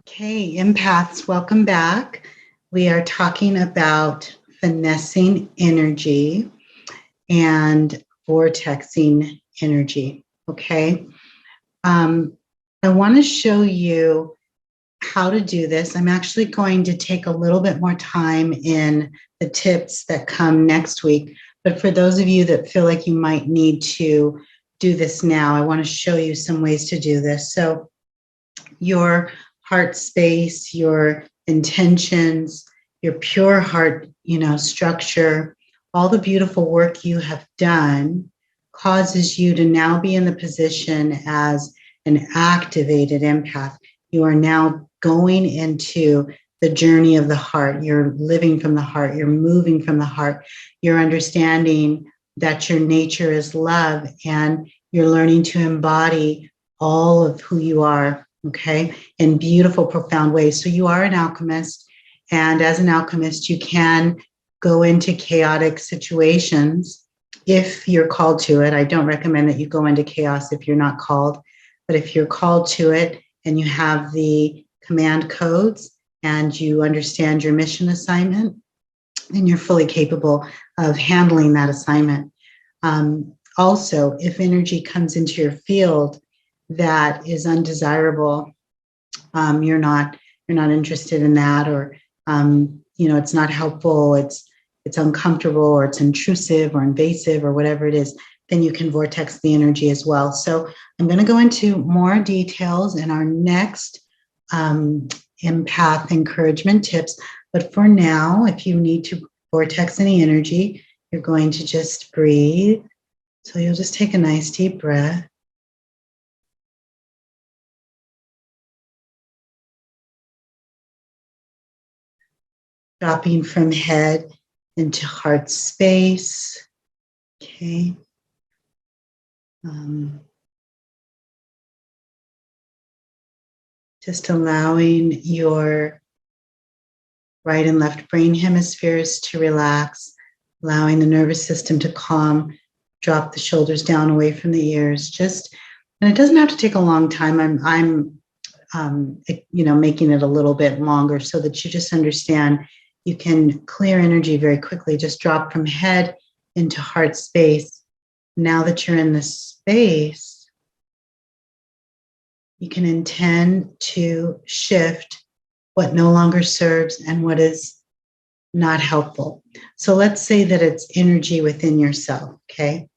Okay, empaths, welcome back. We are talking about finessing energy and vortexing energy. Okay, I want to show you how to do this. I'm actually going to take a little bit more time in the tips that come next week. But for those of you that feel like you might need to do this now, I want to show you some ways to do this. So, your heart space, your intentions, your pure heart, structure, all the beautiful work you have done causes you to now be in the position as an activated empath. You are now going into the journey of the heart. You're living from the heart. You're moving from the heart. You're understanding that your nature is love, and you're learning to embody all of who you are, okay, in beautiful, profound ways. So you are an alchemist. And as an alchemist, you can go into chaotic situations if you're called to it. I don't recommend that you go into chaos if you're not called. But if you're called to it and you have the command codes and you understand your mission assignment, then you're fully capable of handling that assignment. Also, if energy comes into your field that is undesirable, you're not interested in that, or it's not helpful, it's uncomfortable, or it's intrusive or invasive or whatever it is, then you can vortex the energy as well. So I'm going to go into more details in our next empath encouragement tips. But for now, if you need to vortex any energy, you're going to just breathe. So you'll just take a nice deep breath. Dropping from head into heart space. Okay. Just allowing your right and left brain hemispheres to relax, allowing the nervous system to calm, drop the shoulders down away from the ears. And it doesn't have to take a long time. I'm making it a little bit longer so that you just understand you can clear energy very quickly. Just drop from head into heart space. Now that you're in this space, you can intend to shift what no longer serves and what is not helpful. So let's say that it's energy within yourself, okay?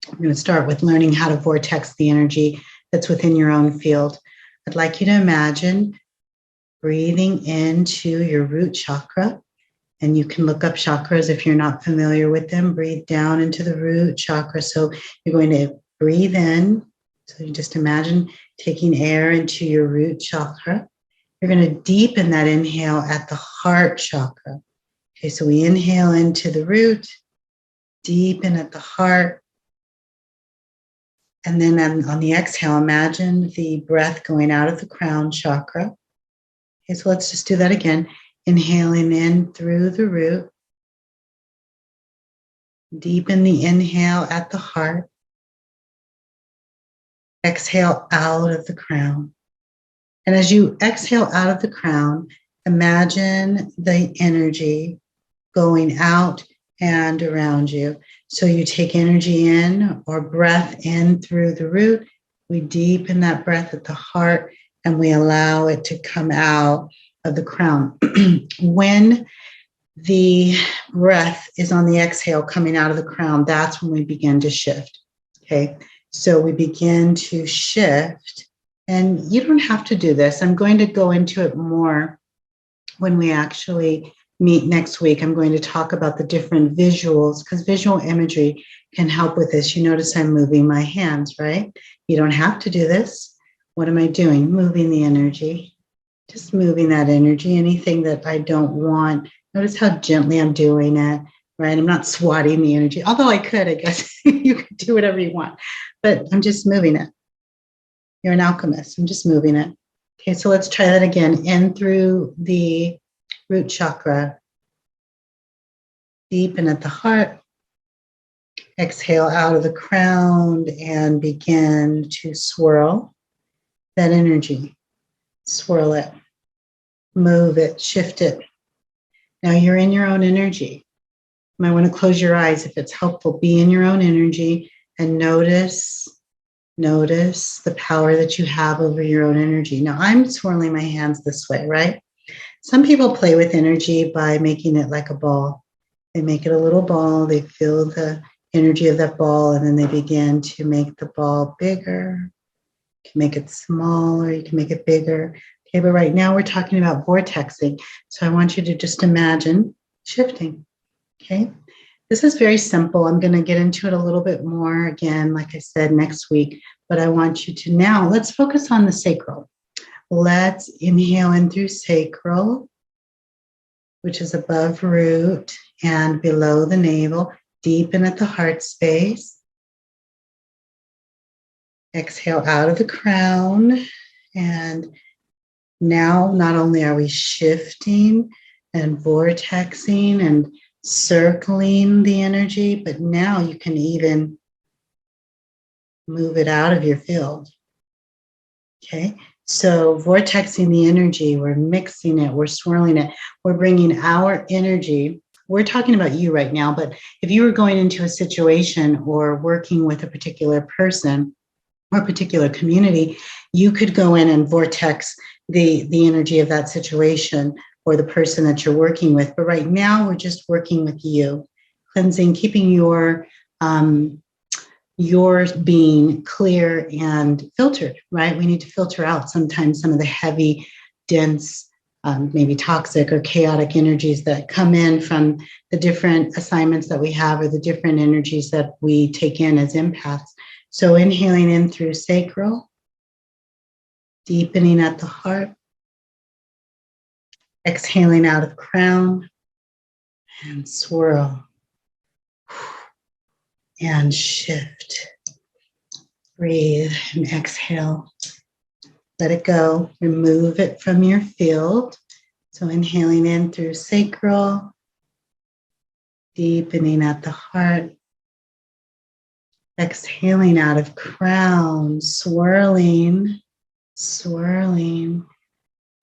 I'm going to start with learning how to vortex the energy that's within your own field. I'd like you to imagine breathing into your root chakra. And you can look up chakras if you're not familiar with them. Breathe down into the root chakra. So you're going to breathe in. So you just imagine taking air into your root chakra. You're going to deepen that inhale at the heart chakra. Okay, so we inhale into the root, deepen at the heart. And then on the exhale, imagine the breath going out of the crown chakra. Okay, so let's just do that again. Inhaling in through the root. Deepen the inhale at the heart. Exhale out of the crown. And as you exhale out of the crown, imagine the energy going out and around you. So you take energy in or breath in through the root. We deepen that breath at the heart and we allow it to come out of the crown. When the breath is on the exhale coming out of the crown, that's when we begin to shift. Okay, so we begin to shift, and you don't have to do this. I'm going to go into it more when we actually meet next week. I'm going to talk about the different visuals, because visual imagery can help with this. You notice I'm moving my hands, right? You don't have to do this. What am I doing? Moving the energy. Just moving that energy. Anything that I don't want. Notice how gently I'm doing it, right? I'm not swatting the energy, although I could, I guess. You could do whatever you want, but I'm just moving it. You're an alchemist. I'm just moving it. Okay, so let's try that again. In through the root chakra. Deepen at the heart. Exhale out of the crown and begin to swirl that energy. Swirl it. move it, shift it. Now you're in your own energy. You might want to close your eyes if it's helpful. Be in your own energy and notice the power that you have over your own energy. Now I'm swirling my hands this way, right? Some people play with energy by making it like a ball. They make it a little ball, they feel the energy of that ball, and then they begin to make the ball bigger. You can make it smaller, you can make it bigger. Okay, but right now we're talking about vortexing. So I want you to just imagine shifting. Okay, this is very simple. I'm going to get into it a little bit more again, like I said, next week. But I want you to now, let's focus on the sacral. Let's inhale in through sacral, which is above root and below the navel. Deepen at the heart space. Exhale out of the crown. And now not only are we shifting and vortexing and circling the energy, but now you can even move it out of your field. Okay, so vortexing the energy, we're mixing it, we're swirling it, we're bringing our energy. We're talking about you right now, but if you were going into a situation or working with a particular person or a particular community, you could go in and vortex the energy of that situation or the person that you're working with. But right now, we're just working with you, cleansing, keeping your being clear and filtered, right? We need to filter out sometimes some of the heavy, dense, maybe toxic or chaotic energies that come in from the different assignments that we have or the different energies that we take in as empaths. So inhaling in through sacral, deepening at the heart, exhaling out of crown, and swirl and shift. Breathe and exhale. Let it go. Remove it from your field. So inhaling in through sacral, deepening at the heart, exhaling out of crown, swirling,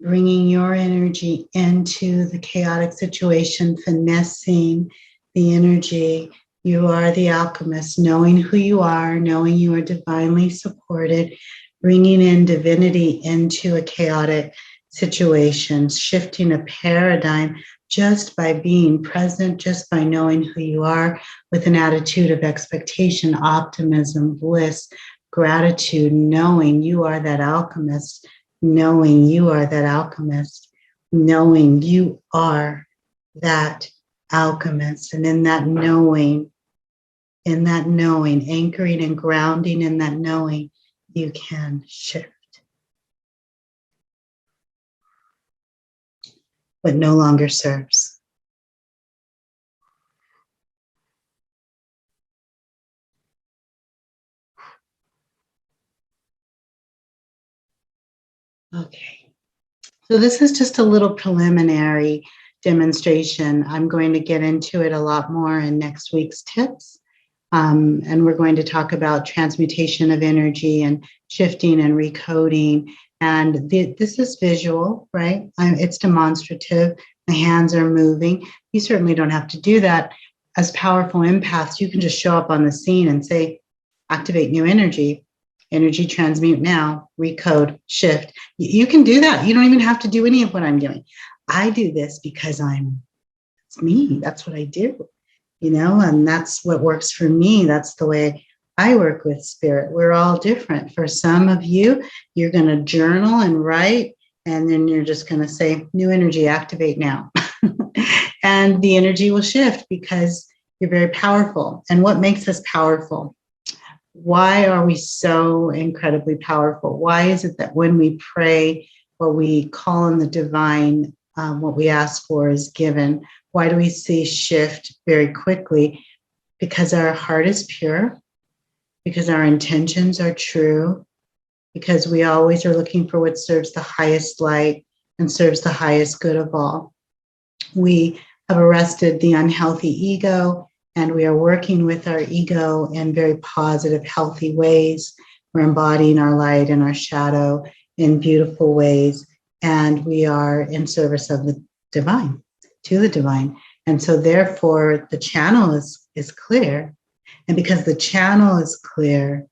bringing your energy into the chaotic situation, finessing the energy. You are the alchemist, knowing who you are, knowing you are divinely supported, bringing in divinity into a chaotic situation, shifting a paradigm just by being present, just by knowing who you are with an attitude of expectation, optimism, bliss, gratitude, knowing you are that alchemist, knowing you are that alchemist, knowing you are that alchemist. And in that knowing, anchoring and grounding in that knowing, you can shift what no longer serves. Okay, so this is just a little preliminary demonstration. I'm going to get into it a lot more in next week's tips. And we're going to talk about transmutation of energy and shifting and recoding. And this is visual, right? It's demonstrative. My hands are moving. You certainly don't have to do that. As powerful empaths, you can just show up on the scene and say, activate new energy. Energy transmute now, recode, shift. You can do that. You don't even have to do any of what I'm doing. I do this because it's me. That's what I do. And that's what works for me. That's the way I work with spirit. We're all different. For some of you, you're going to journal and write, and then you're just going to say, new energy, activate now. And the energy will shift because you're very powerful. And what makes us powerful? Why are we so incredibly powerful? Why is it that when we pray or we call on the divine, what we ask for is given? Why do we see shift very quickly? Because our heart is pure, because our intentions are true, because we always are looking for what serves the highest light and serves the highest good of all. We have arrested the unhealthy ego, and we are working with our ego in very positive, healthy ways. We're embodying our light and our shadow in beautiful ways. and we are in service of the divine, to the divine. And so therefore the channel is clear. And because the channel is clear,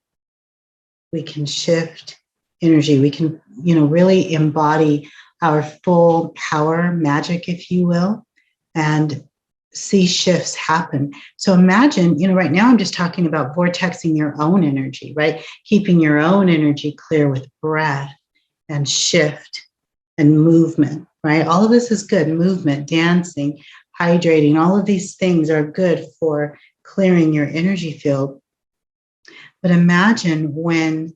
we can shift energy. We can, really embody our full power, magic, if you will, and see shifts happen. So imagine, right now I'm just talking about vortexing your own energy, right? Keeping your own energy clear with breath and shift and movement, right? All of this is good. Movement, dancing, hydrating, all of these things are good for clearing your energy field. But imagine when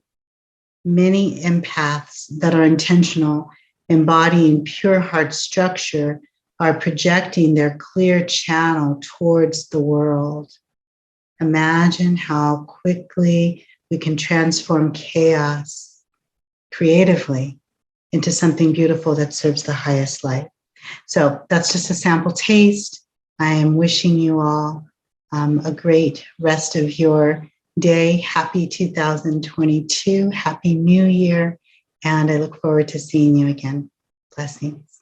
many empaths that are intentional, embodying pure heart structure, are projecting their clear channel towards the world. Imagine how quickly we can transform chaos creatively into something beautiful that serves the highest light. So that's just a sample taste. I am wishing you all a great rest of your day. Happy 2022. Happy New Year. And I look forward to seeing you again. Blessings.